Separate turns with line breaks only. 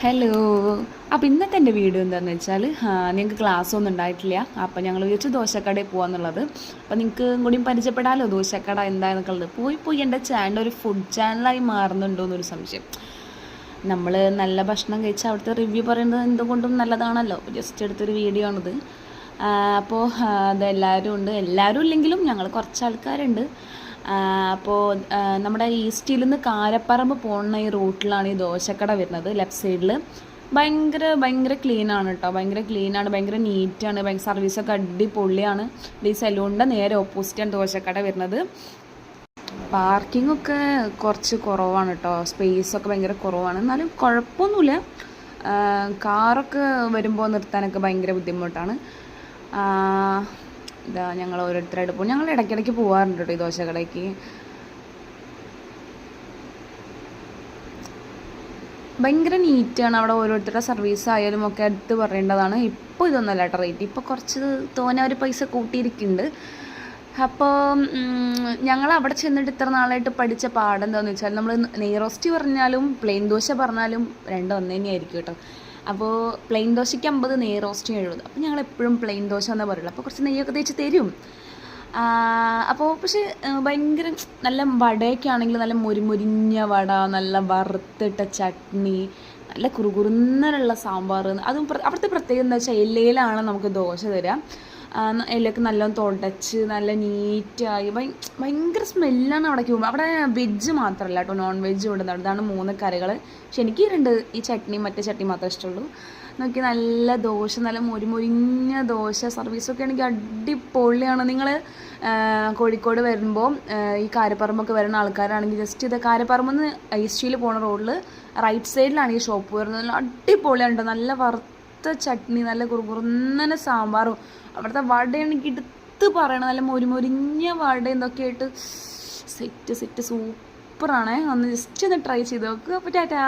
Hello. അപ്പോൾ ഇന്നത്തെ എൻ്റെ വീഡിയോ എന്താണെന്ന് വെച്ചാൽ നിങ്ങൾക്ക് ക്ലാസ് ഒന്നും ഉണ്ടായിട്ടില്ല. അപ്പോൾ ഞങ്ങൾ വിചാരിച്ചു ദോശക്കടയിൽ പോകാമെന്നുള്ളത്. അപ്പോൾ നിങ്ങൾക്ക് കൂടിയും പരിചയപ്പെടാമല്ലോ ദോശക്കട എന്താണെന്നൊക്കെ ഉള്ളത്. പോയി എൻ്റെ ചാനൽ ഒരു ഫുഡ് ചാനലായി മാറുന്നുണ്ടോ എന്നൊരു സംശയം. നമ്മൾ നല്ല ഭക്ഷണം കഴിച്ചാൽ അവിടുത്തെ റിവ്യൂ പറയുന്നത് എന്തുകൊണ്ടും നല്ലതാണല്ലോ. ജസ്റ്റ് എടുത്തൊരു വീഡിയോ ആണിത്. അപ്പോൾ അതെല്ലാവരും ഉണ്ട്, എല്ലാവരും ഇല്ലെങ്കിലും ഞങ്ങൾ കുറച്ച് ആൾക്കാരുണ്ട്. അപ്പോൾ നമ്മുടെ ഈസ്റ്റിൽ നിന്ന് കാരപ്പറമ്പ് പോകുന്ന ഈ റൂട്ടിലാണ് ഈ ദോശക്കട വരുന്നത്. ലെഫ്റ്റ് സൈഡിൽ ഭയങ്കര ക്ലീനാണ് കേട്ടോ. ഭയങ്കര ക്ലീനാണ്, ഭയങ്കര നീറ്റാണ്, സർവീസൊക്കെ അടിപൊളിയാണ്. ഈ സലൂണിൻ്റെ നേരെ ഓപ്പോസിറ്റാണ് ദോശക്കട വരുന്നത്. പാർക്കിങ്ങൊക്കെ കുറച്ച് കുറവാണ് കേട്ടോ, സ്പേസൊക്കെ ഭയങ്കര കുറവാണ്. എന്നാലും കുഴപ്പമൊന്നുമില്ല. കാറൊക്കെ വരുമ്പോൾ നിർത്താനൊക്കെ ഭയങ്കര ബുദ്ധിമുട്ടാണ്. ഇതാ ഞങ്ങൾ ഓരോരുത്തരായിട്ട് പോകും. ഞങ്ങൾ ഇടയ്ക്കിടയ്ക്ക് പോകാറുണ്ട് കേട്ടോ ഈ ദോശക്കടയ്ക്ക്. ഭയങ്കര നീറ്റാണ് അവിടെ. ഓരോരുത്തരുടെ സർവീസ് ആയാലും ഒക്കെ അടുത്ത് പറയേണ്ടതാണ്. ഇപ്പോൾ ഇതൊന്നുമല്ല കേട്ടോ റേറ്റ്, ഇപ്പോൾ കുറച്ച് തോനെ ഒരു പൈസ കൂട്ടിയിരിക്കുന്നുണ്ട്. അപ്പോൾ ഞങ്ങൾ അവിടെ ചെന്നിട്ട് ഇത്ര നാളായിട്ട് പഠിച്ച പാഠം എന്താണെന്ന് വെച്ചാൽ, നമ്മൾ നെയ്റോസ്റ്റ് പറഞ്ഞാലും പ്ലെയിൻ ദോശ പറഞ്ഞാലും രണ്ടും ഒന്ന് തന്നെയായിരിക്കും കേട്ടോ. അപ്പോൾ പ്ലെയിൻ ദോശയ്ക്ക് 50, നെയ്റോസ്റ്റിന് 70. അപ്പോൾ ഞങ്ങൾ എപ്പോഴും പ്ലെയിൻ ദോശ എന്നേ പറയുള്ളൂ. അപ്പോൾ കുറച്ച് നെയ്യൊക്കെ തേച്ച് തരും. അപ്പോൾ പക്ഷേ ഭയങ്കര നല്ല വടയൊക്കെ ആണെങ്കിൽ നല്ല മുരിമുരിഞ്ഞ വട, നല്ല വറുത്തിട്ട ചട്നി, നല്ല കുറുകുറുന്നനുള്ള സാമ്പാർ. അതും അവിടുത്തെ പ്രത്യേകത എന്താ വെച്ചാൽ ഇലയിലാണ് നമുക്ക് ദോശ തരാം. ഇലയൊക്കെ നല്ലോണം തുടച്ച് നല്ല നീറ്റായി ഭയങ്കര സ്മെല്ലാണ് അവിടേക്ക് പോകുമ്പോൾ. അവിടെ വെജ് മാത്രമല്ല കേട്ടോ, നോൺ വെജ് ഇടുന്നുണ്ട്. ഇതാണ് 3 കറികൾ. പക്ഷെ എനിക്ക് ഈ ചട്നി മറ്റേ ചട്നി മാത്രമേ ഇഷ്ടമുള്ളൂ. നോക്കി നല്ല ദോശ, നല്ല മുരിമുരിഞ്ഞ ദോശ. സർവീസൊക്കെ ആണെങ്കിൽ അടിപൊളിയാണ്. നിങ്ങൾ കോഴിക്കോട് വരുമ്പോൾ ഈ കാരപ്പറമ്പൊക്കെ വരുന്ന ആൾക്കാരാണെങ്കിൽ ജസ്റ്റ് ഇത് കാരപ്പറമ്പ് നിന്ന് ഈസ്റ്റിയിൽ പോണ റോഡിൽ റൈറ്റ് സൈഡിലാണ് ഈ ഷോപ്പ് വരുന്നത്. നല്ല അടിപൊളിയാണ്. നല്ല വറുത്ത ചട്നി, നല്ല കുറുകുറുന്നനെ സാമ്പാറും. അവിടുത്തെ വടയാണെങ്കിൽ എടുത്ത് പറയണം, നല്ല മുരിമുരിഞ്ഞ വട എന്തൊക്കെ ആയിട്ട് സെറ്റ് സൂപ്പറാണേ. ഒന്ന് ജസ്റ്റ് ഒന്ന് ട്രൈ ചെയ്ത് നോക്കുക. അപ്പോൾ ടാറ്റാ.